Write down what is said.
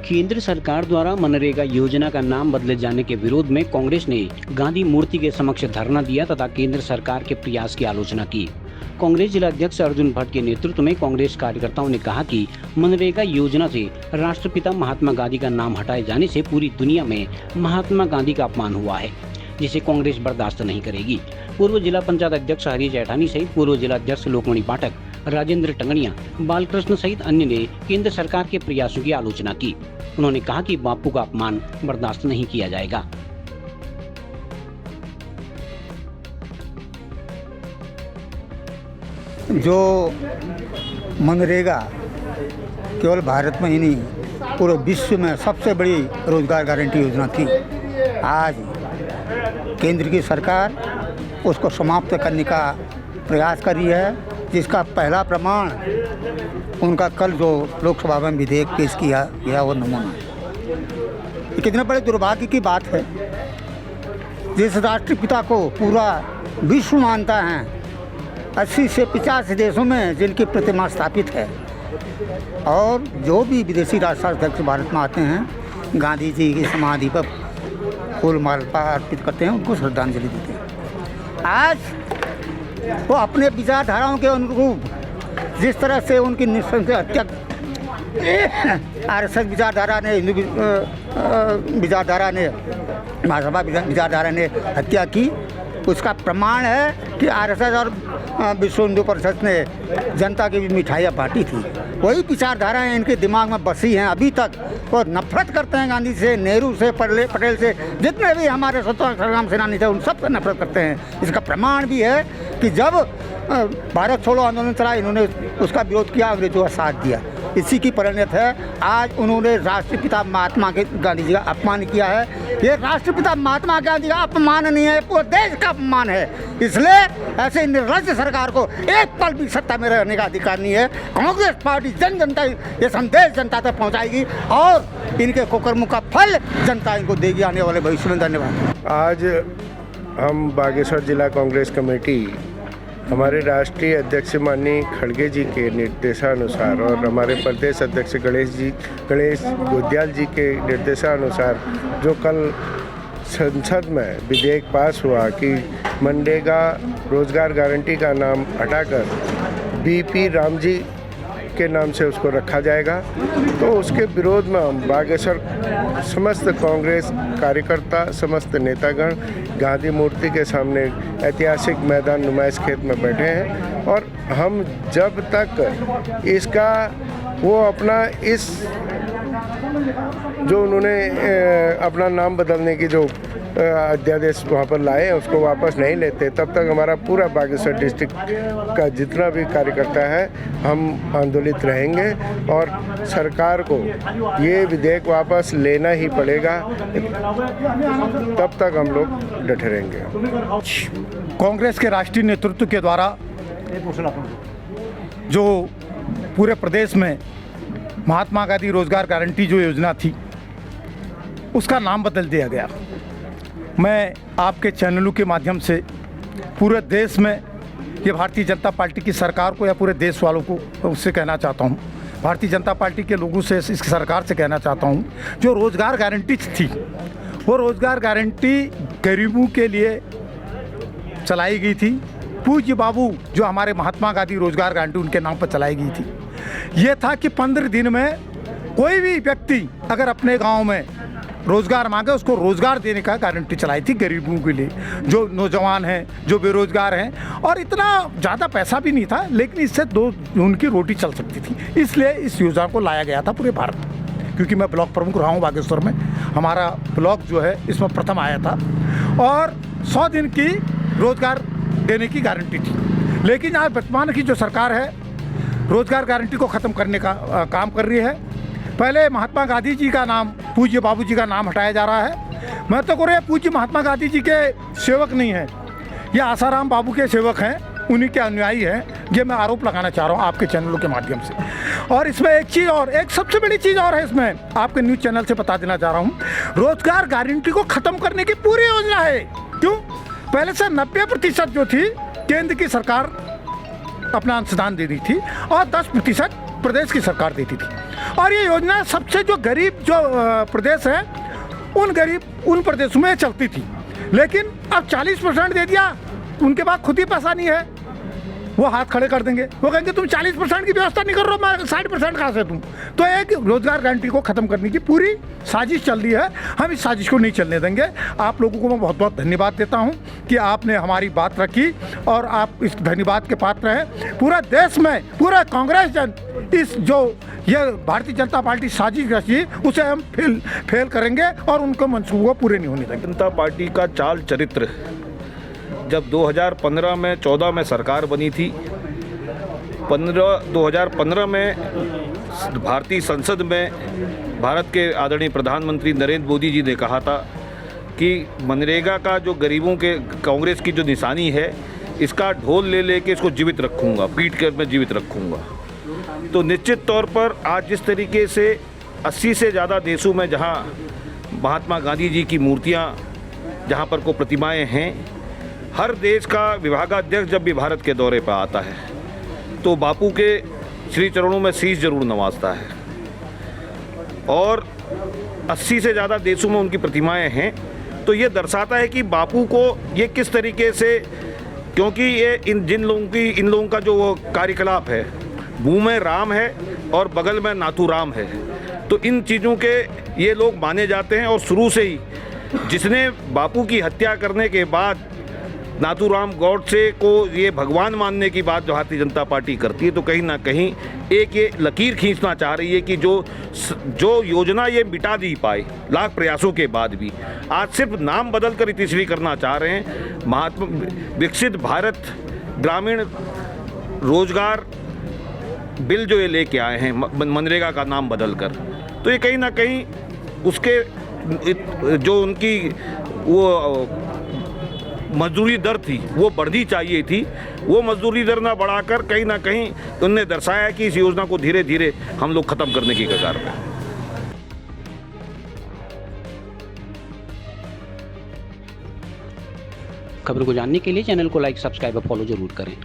केंद्र सरकार द्वारा मनरेगा योजना का नाम बदले जाने के विरोध में कांग्रेस ने गांधी मूर्ति के समक्ष धरना दिया तथा केंद्र सरकार के प्रयास की आलोचना की। कांग्रेस जिला अध्यक्ष अर्जुन भट्ट के नेतृत्व में कांग्रेस कार्यकर्ताओं ने कहा कि मनरेगा योजना से राष्ट्रपिता महात्मा गांधी का नाम हटाए जाने से पूरी दुनिया में महात्मा गांधी का अपमान हुआ है, जिसे कांग्रेस बर्दाश्त नहीं करेगी। पूर्व जिला पंचायत अध्यक्ष हरीश ऐठानी सहित पूर्व जिला अध्यक्ष लोकमणि पाठक, राजेंद्र टंगड़िया, बालकृष्ण सहित अन्य ने केंद्र सरकार के प्रयासों की आलोचना की। उन्होंने कहा कि बापू का अपमान बर्दाश्त नहीं किया जाएगा। जो मनरेगा केवल भारत में ही नहीं पूरे विश्व में सबसे बड़ी रोजगार गारंटी योजना थी, आज केंद्र की सरकार उसको समाप्त करने का प्रयास कर रही है, जिसका पहला प्रमाण उनका कल जो लोकसभा में विधेयक पेश किया गया वो नमूना। ये कितने बड़े दुर्भाग्य की बात है, जिस राष्ट्रपिता को पूरा विश्व मानता है, 80 से 85 देशों में जिनकी प्रतिमा स्थापित है, और जो भी विदेशी राष्ट्राध्यक्ष भारत में आते हैं गांधी जी की समाधि पर फूल माला अर्पित करते हैं, उनको श्रद्धांजलि देते हैं। आज वो अपने विचारधाराओं के अनुरूप जिस तरह से उनकी निःसंदेह हत्या आरएसएस विचारधारा ने, हिंदू विचारधारा ने, महासभा विचारधारा ने हत्या की, उसका प्रमाण है कि आरएसएस और विश्व हिंदू परिषद ने जनता की भी मिठाइयाँ बांटी थी। वही विचारधाराएं इनके दिमाग में बसी हैं अभी तक। वो नफरत करते हैं गांधी से, नेहरू से, पटेल से, जितने भी हमारे स्वतंत्रता संग्राम सेनानी थे उन सब से नफरत करते हैं। इसका प्रमाण भी है कि जब भारत छोड़ो आंदोलन चला, इन्होंने उसका विरोध किया, अंग्रेजों का साथ दिया। इसी की परिणत है आज उन्होंने राष्ट्रपिता महात्मा गांधी जी का अपमान किया है। ये राष्ट्रपिता महात्मा गांधी का अपमान नहीं है, पूरे देश का अपमान है। इसलिए ऐसे निर्लज्ज सरकार को एक पल भी सत्ता में रहने का अधिकार नहीं है। कांग्रेस पार्टी जनता ये संदेश जनता तक पहुंचाएगी और इनके कुकर्मों का फल जनता इनको देगी आने वाले भविष्य में। धन्यवाद। आज हम बागेश्वर जिला कांग्रेस कमेटी हमारे राष्ट्रीय अध्यक्ष माननीय खड़गे जी के निर्देशानुसार और हमारे प्रदेश अध्यक्ष गणेश गोदियाल जी के निर्देशानुसार जो कल संसद में विधेयक पास हुआ कि मनरेगा रोजगार गारंटी का नाम हटाकर बीपी रामजी के नाम से उसको रखा जाएगा, तो उसके विरोध में हम बागेश्वर समस्त कांग्रेस कार्यकर्ता, समस्त नेतागण गांधी मूर्ति के सामने ऐतिहासिक मैदान नुमाइश खेत में बैठे हैं। और हम जब तक इसका वो अपना इस जो उन्होंने अपना नाम बदलने की जो अध्यादेश वहाँ पर लाए उसको वापस नहीं लेते, तब तक हमारा पूरा बागेश्वर डिस्ट्रिक्ट का जितना भी कार्यकर्ता है हम आंदोलित रहेंगे और सरकार को ये विधेयक वापस लेना ही पड़ेगा, तब तक हम लोग डटे रहेंगे। कांग्रेस के राष्ट्रीय नेतृत्व के द्वारा जो पूरे प्रदेश में महात्मा गांधी रोजगार गारंटी जो योजना थी उसका नाम बदल दिया गया। मैं आपके चैनलों के माध्यम से पूरे देश में ये भारतीय जनता पार्टी की सरकार को या पूरे देश वालों को उससे कहना चाहता हूँ, भारतीय जनता पार्टी के लोगों से इस सरकार से कहना चाहता हूँ, जो रोज़गार गारंटी थी वो रोज़गार गारंटी गरीबों के लिए चलाई गई थी। पूज्य बाबू जो हमारे महात्मा गांधी रोजगार गारंटी उनके नाम पर चलाई गई थी। ये था कि 15 दिन में कोई भी व्यक्ति अगर अपने गांव में रोजगार मांगे उसको रोजगार देने का गारंटी चलाई थी गरीबों के लिए, जो नौजवान हैं, जो बेरोजगार हैं। और इतना ज़्यादा पैसा भी नहीं था, लेकिन इससे उनकी रोटी चल सकती थी, इसलिए इस योजना को लाया गया था पूरे भारत में। क्योंकि मैं ब्लॉक प्रमुख रहा हूँ बागेश्वर में, हमारा ब्लॉक जो है इसमें प्रथम आया था और 100 दिन की रोजगार देने की गारंटी थी। लेकिन आज वर्तमान की जो सरकार है रोजगार गारंटी को ख़त्म करने का काम कर रही है। पहले महात्मा गांधी जी का नाम, पूज्य बाबू जी का नाम हटाया जा रहा है। मैं तो कह पूज्य महात्मा गांधी जी के सेवक नहीं हैं, ये आसाराम बाबू के सेवक हैं, उन्हीं के अनुयायी हैं। ये मैं आरोप लगाना चाह रहा हूँ आपके चैनलों के माध्यम से। और इसमें एक चीज़ और, एक सबसे बड़ी चीज़ और है इसमें, आपके न्यूज़ चैनल से बता देना चाह रहा हूँ, रोजगार गारंटी को ख़त्म करने की पूरी योजना है। क्यों? पहले से 90% जो थी केंद्र की सरकार अपना अंशदान दे रही थी और 10% प्रदेश की सरकार देती थी। और ये योजना सबसे जो गरीब जो प्रदेश है उन प्रदेशों में चलती थी। लेकिन अब 40% दे दिया, उनके पास खुद ही पैसा नहीं है, वो हाथ खड़े कर देंगे। वो कहेंगे तुम 40% की व्यवस्था नहीं कर रहे हो, मैं 60% कहाँ से दूँ। तो एक रोजगार गारंटी को ख़त्म करने की पूरी साजिश चल रही है। हम इस साजिश को नहीं चलने देंगे। आप लोगों को मैं बहुत बहुत धन्यवाद देता हूँ कि आपने हमारी बात रखी और आप इस धन्यवाद के पात्र हैं। पूरा देश में पूरा कांग्रेस जन इस जो ये भारतीय जनता पार्टी साजिश रची उसे हम फेल करेंगे और उनके मंसूबों पूरे नहीं होने देंगे। जनता पार्टी का चाल चरित्र जब 2015 में 14 में सरकार बनी थी, 2015 में भारतीय संसद में भारत के आदरणीय प्रधानमंत्री नरेंद्र मोदी जी ने कहा था कि मनरेगा का जो गरीबों के कांग्रेस की जो निशानी है, इसका ढोल ले लेके इसको जीवित रखूँगा, पीट कर मैं जीवित रखूँगा। तो निश्चित तौर पर आज जिस तरीके से 80 से ज़्यादा देशों में जहाँ महात्मा गांधी जी की मूर्तियाँ जहाँ पर को प्रतिमाएँ हैं, हर देश का विभागाध्यक्ष जब भी भारत के दौरे पर आता है तो बापू के श्री चरणों में शीश जरूर नवाजता है। और 80 से ज़्यादा देशों में उनकी प्रतिमाएं हैं। तो ये दर्शाता है कि बापू को ये किस तरीके से, क्योंकि ये इन लोगों का जो वो कार्यकलाप है, मुँह में राम है और बगल में नाथूराम है, तो इन चीज़ों के ये लोग माने जाते हैं। और शुरू से ही जिसने बापू की हत्या करने के बाद नाथूराम गौडसे को ये भगवान मानने की बात जो भारतीय जनता पार्टी करती है, तो कहीं ना कहीं एक ये लकीर खींचना चाह रही है कि जो योजना ये मिटा दी पाए लाख प्रयासों के बाद भी, आज सिर्फ नाम बदल कर तीसरी करना चाह रहे हैं। महात्मा विकसित भारत ग्रामीण रोजगार बिल जो ये लेके आए हैं मनरेगा का नाम बदल कर, तो ये कहीं ना कहीं उसके जो उनकी वो मजदूरी दर थी वो बढ़नी चाहिए थी, वो मजदूरी दर ना बढ़ाकर कहीं ना कहीं उन्होंने दर्शाया कि इस योजना को धीरे धीरे हम लोग ख़त्म करने की कगार पे। खबर को जानने के लिए चैनल को लाइक, सब्सक्राइब और फॉलो जरूर करें।